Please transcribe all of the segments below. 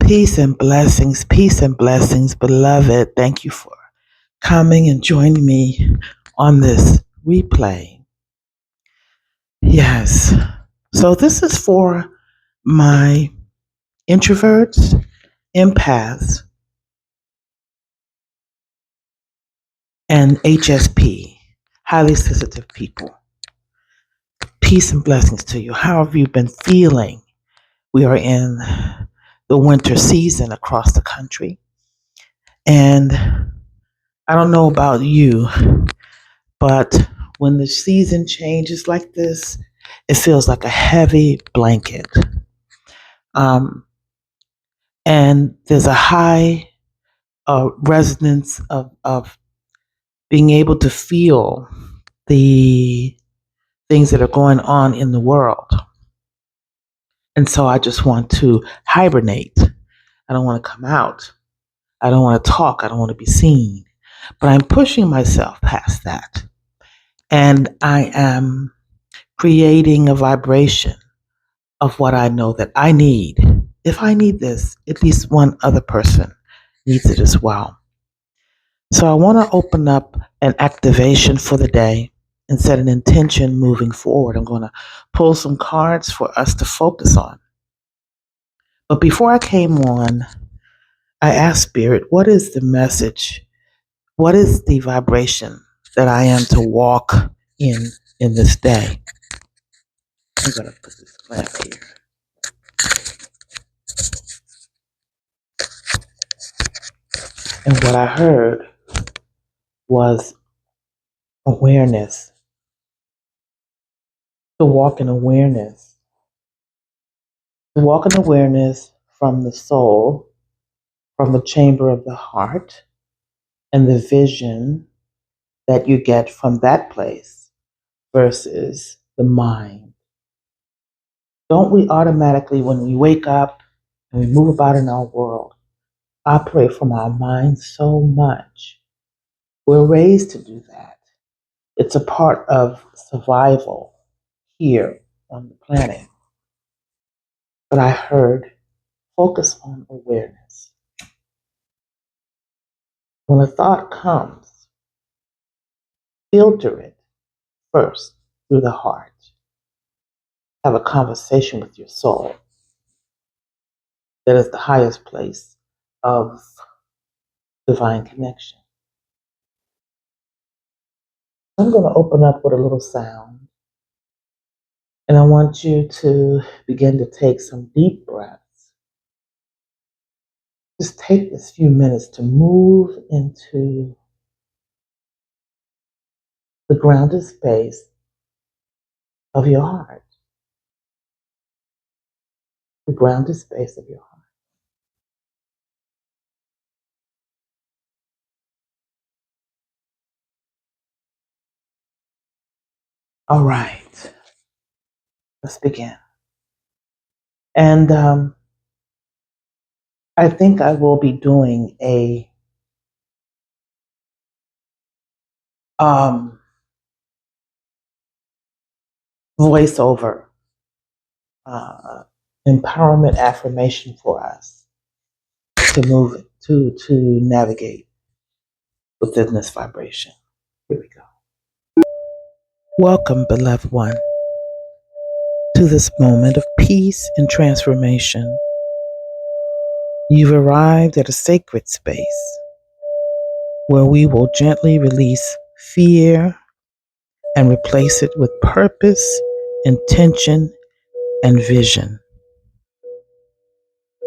peace and blessings, beloved. Thank you for coming and joining me on this replay. Yes. So this is for my introverts, empaths, and HSP, highly sensitive people. Peace and blessings to you. How have you been feeling? We are in the winter season across the country. And I don't know about you, but when the season changes like this, it feels like a heavy blanket. Um, and there's a high resonance of being able to feel the things that are going on in the world. And so I just want to hibernate. I don't want to come out. I don't want to talk. I don't want to be seen. But I'm pushing myself past that. And I am creating a vibration of what I know that I need. If I need this, at least one other person needs it as well. So I want to open up an activation for the day and set an intention moving forward. I'm going to pull some cards for us to focus on. But before I came on, I asked Spirit, what is the message? What is the vibration that I am to walk in this day? I'm going to put this lamp here. And what I heard was awareness. To walk in awareness. To walk in awareness from the soul, from the chamber of the heart, and the vision that you get from that place versus the mind. Don't we automatically, when we wake up and we move about in our world, operate from our mind so much? We're raised to do that. It's a part of survival here on the planet. But I heard focus on awareness. When a thought comes, filter it first through the heart. Have a conversation with your soul. That is the highest place of divine connection. I'm going to open up with a little sound, and I want you to begin to take some deep breaths. Just take this few minutes to move into the grounded space of your heart. The grounded space of your heart. All right, let's begin. And I think I will be doing a voiceover empowerment affirmation for us to move to navigate within this vibration. Here we go. Welcome, beloved one, to this moment of peace and transformation. You've arrived at a sacred space where we will gently release fear and replace it with purpose, intention, and vision.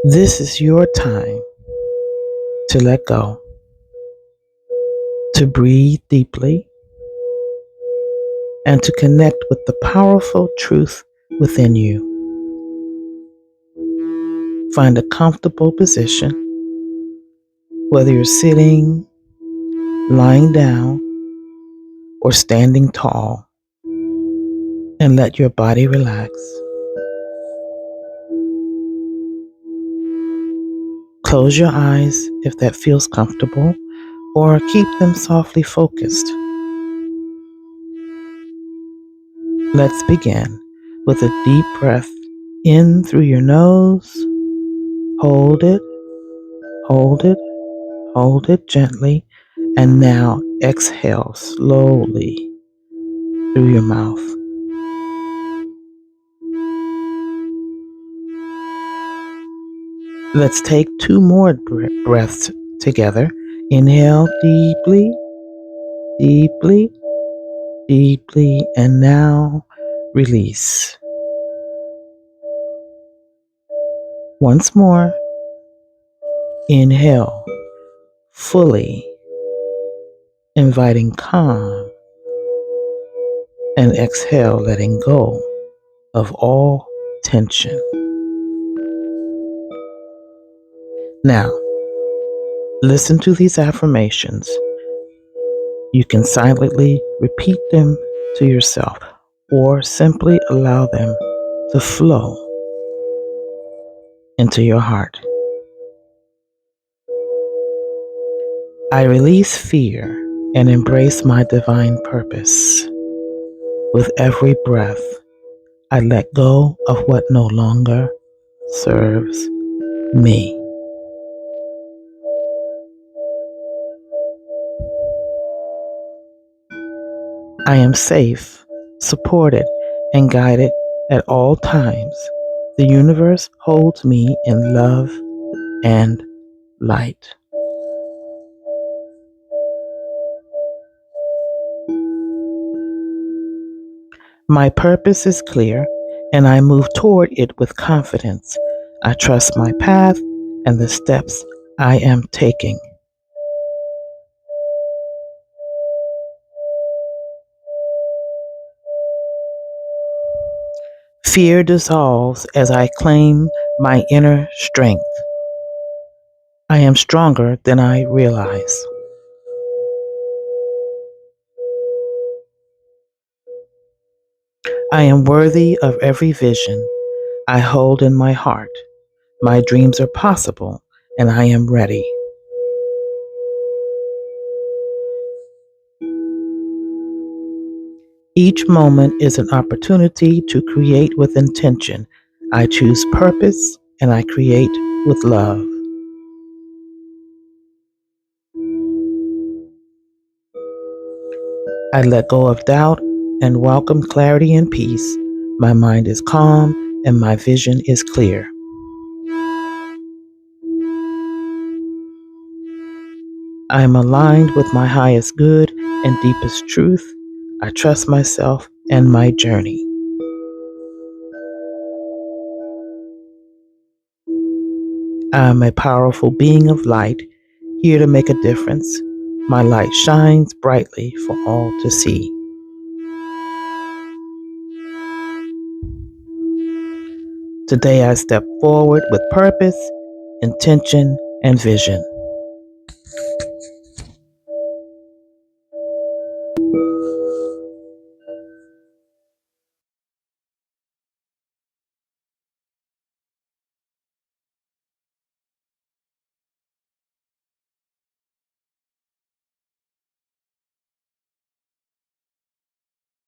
This is your time to let go, to breathe deeply, and to connect with the powerful truth within you. Find a comfortable position, whether you're sitting, lying down, or standing tall, and let your body relax. Close your eyes if that feels comfortable, or keep them softly focused. Let's begin with a deep breath in through your nose. Hold it Hold it, hold it gently, and now exhale slowly through your mouth. Let's take two more breaths together. Inhale deeply, deeply, deeply, and now release. Once more, inhale fully, inviting calm, and exhale, letting go of all tension. Now, listen to these affirmations. You can silently repeat them to yourself or simply allow them to flow into your heart. I release fear and embrace my divine purpose. With every breath, I let go of what no longer serves me. I am safe, supported, and guided at all times. The universe holds me in love and light. My purpose is clear, and I move toward it with confidence. I trust my path and the steps I am taking. Fear dissolves as I claim my inner strength. I am stronger than I realize. I am worthy of every vision I hold in my heart. My dreams are possible, and I am ready. Each moment is an opportunity to create with intention. I choose purpose, and I create with love. I let go of doubt and welcome clarity and peace. My mind is calm, and my vision is clear. I am aligned with my highest good and deepest truth. I trust myself and my journey. I am a powerful being of light, here to make a difference. My light shines brightly for all to see. Today I step forward with purpose, intention, and vision.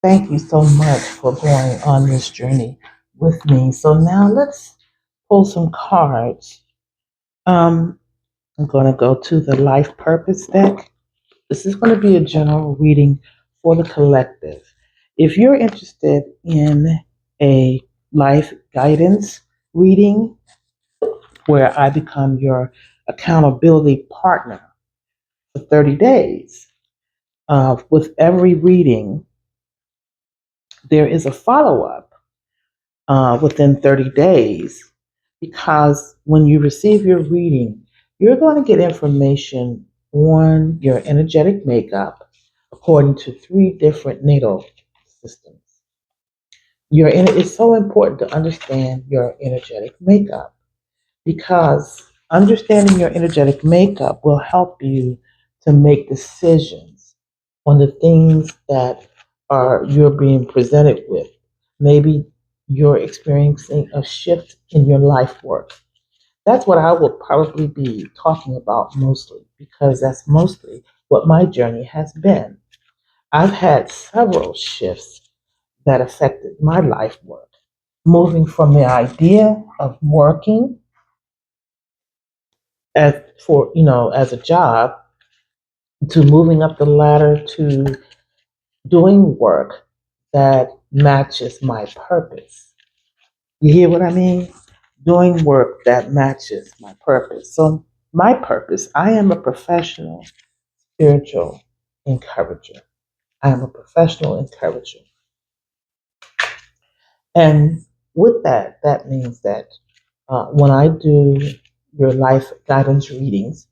Thank you so much for going on this journey with me. So now let's pull some cards. I'm going to go to the Life Purpose deck. This is going to be a general reading for the collective. If you're interested in a life guidance reading where I become your accountability partner for 30 days, with every reading, there is a follow up within 30 days because when you receive your reading, you're going to get information on your energetic makeup according to three different natal systems. It's so important to understand your energetic makeup because understanding your energetic makeup will help you to make decisions on the things that are you're being presented with. Maybe you're experiencing a shift in your life work. That's what I will probably be talking about mostly because that's mostly what my journey has been. I've had several shifts that affected my life work, moving from the idea of working as as a job, to moving up the ladder, to doing work that matches my purpose. You hear what I mean? Doing work that matches my purpose. So, my purpose, I am a professional spiritual encourager. I am a professional encourager. And with that, that means that when I do your life guidance readings,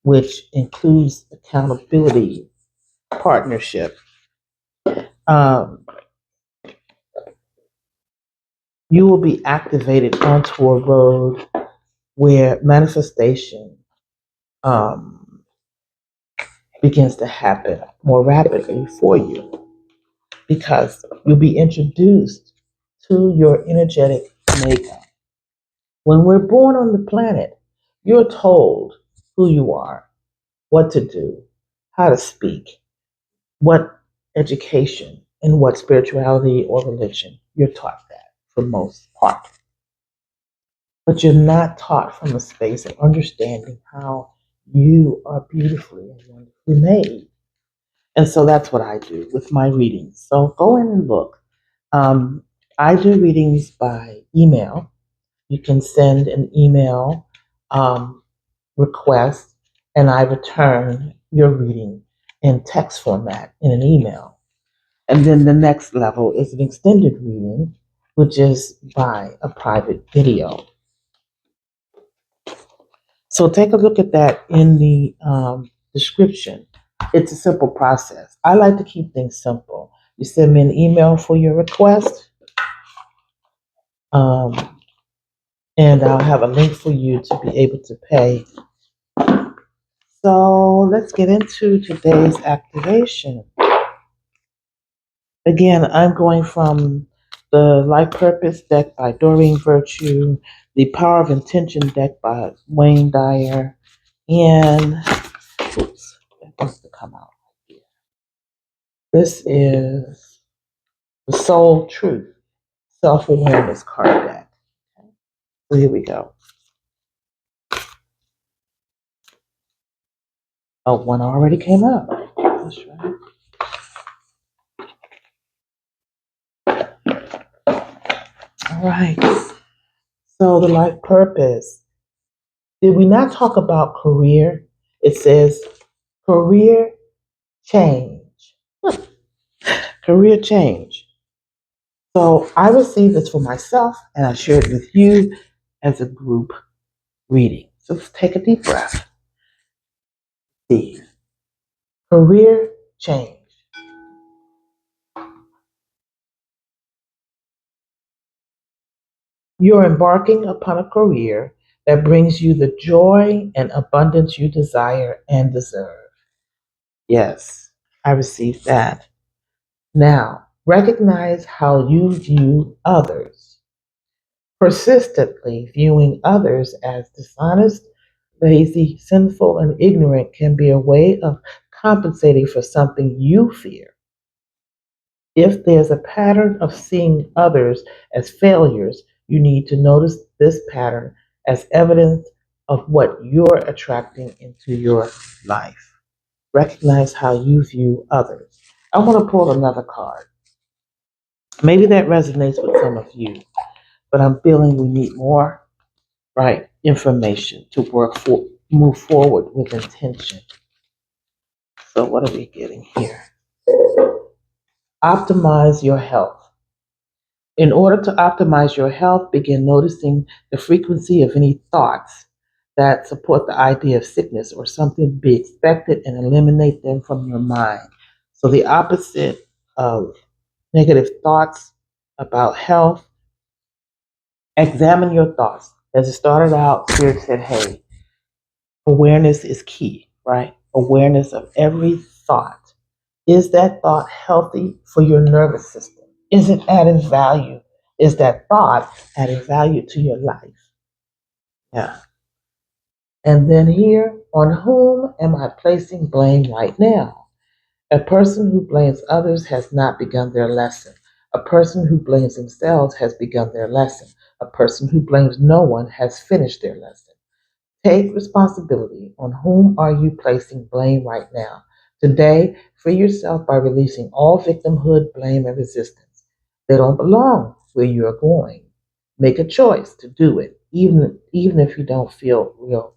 which includes accountability, partnership, um, you will be activated onto a road where manifestation um, begins to happen more rapidly for you because you'll be introduced to your energetic makeup. When we're born on the planet, you're told who you are, what to do, how to speak, what education, and what spirituality or religion. You're taught that for the most part. But you're not taught from a space of understanding how you are beautifully and wonderfully made. And so that's what I do with my readings. So go in and look. Um, I do readings by email. You can send an email request, and I return your reading in text format in an email. And then the next level is an extended reading, which is by a private video. So take a look at that in the description. It's a simple process. I like to keep things simple. You send me an email for your request, um, and I'll have a link for you to be able to pay. So let's get into today's activation. Again, I'm going from the Life Purpose deck by Doreen Virtue, the Power of Intention deck by Wayne Dyer, and oops, that wants to come out. This is the Soul Truth Self Awareness card deck. So here we go. Oh, one already came up. That's right. All right. So the Life Purpose. Did we not talk about career? It says career change. Career change. So I received this for myself and I shared it with you as a group reading. So let's take a deep breath. See, career change. You're embarking upon a career that brings you the joy and abundance you desire and deserve. Yes, I received that. Now, recognize how you view others. Persistently viewing others as dishonest, lazy, sinful, and ignorant can be a way of compensating for something you fear. If there's a pattern of seeing others as failures, you need to notice this pattern as evidence of what you're attracting into your life. Recognize how you view others. I want to pull another card. Maybe that resonates with some of you, but I'm feeling we need more, right, information to move forward with intention. So what are we getting here? Optimize your health. In order to optimize your health, begin noticing the frequency of any thoughts that support the idea of sickness or something to be expected and eliminate them from your mind. So, the opposite of negative thoughts about health, examine your thoughts. As it started out, Spirit said, hey, awareness is key, right? Awareness of every thought. Is that thought healthy for your nervous system? Is it adding value? Is that thought adding value to your life? Yeah. And then here, on whom am I placing blame right now? A person who blames others has not begun their lesson. A person who blames themselves has begun their lesson. A person who blames no one has finished their lesson. Take responsibility. On whom are you placing blame right now? Today, free yourself by releasing all victimhood, blame, and resistance. They don't belong where you are going. Make a choice to do it, even if you don't feel real,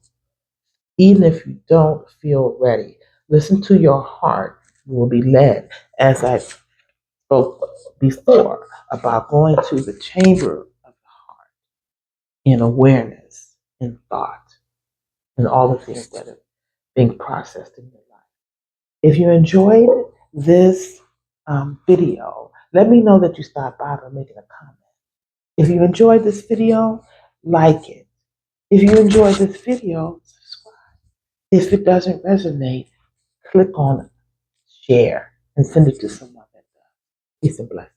even if you don't feel ready. Listen to your heart. You will be led, as I spoke before, about going to the chamber of the heart in awareness, in thought, and all the things that are being processed in your life. If you enjoyed this video, let me know that you stopped by by making a comment. If you enjoyed this video, like it. If you enjoyed this video, subscribe. If it doesn't resonate, click on share and send it to someone that does. Peace and blessings.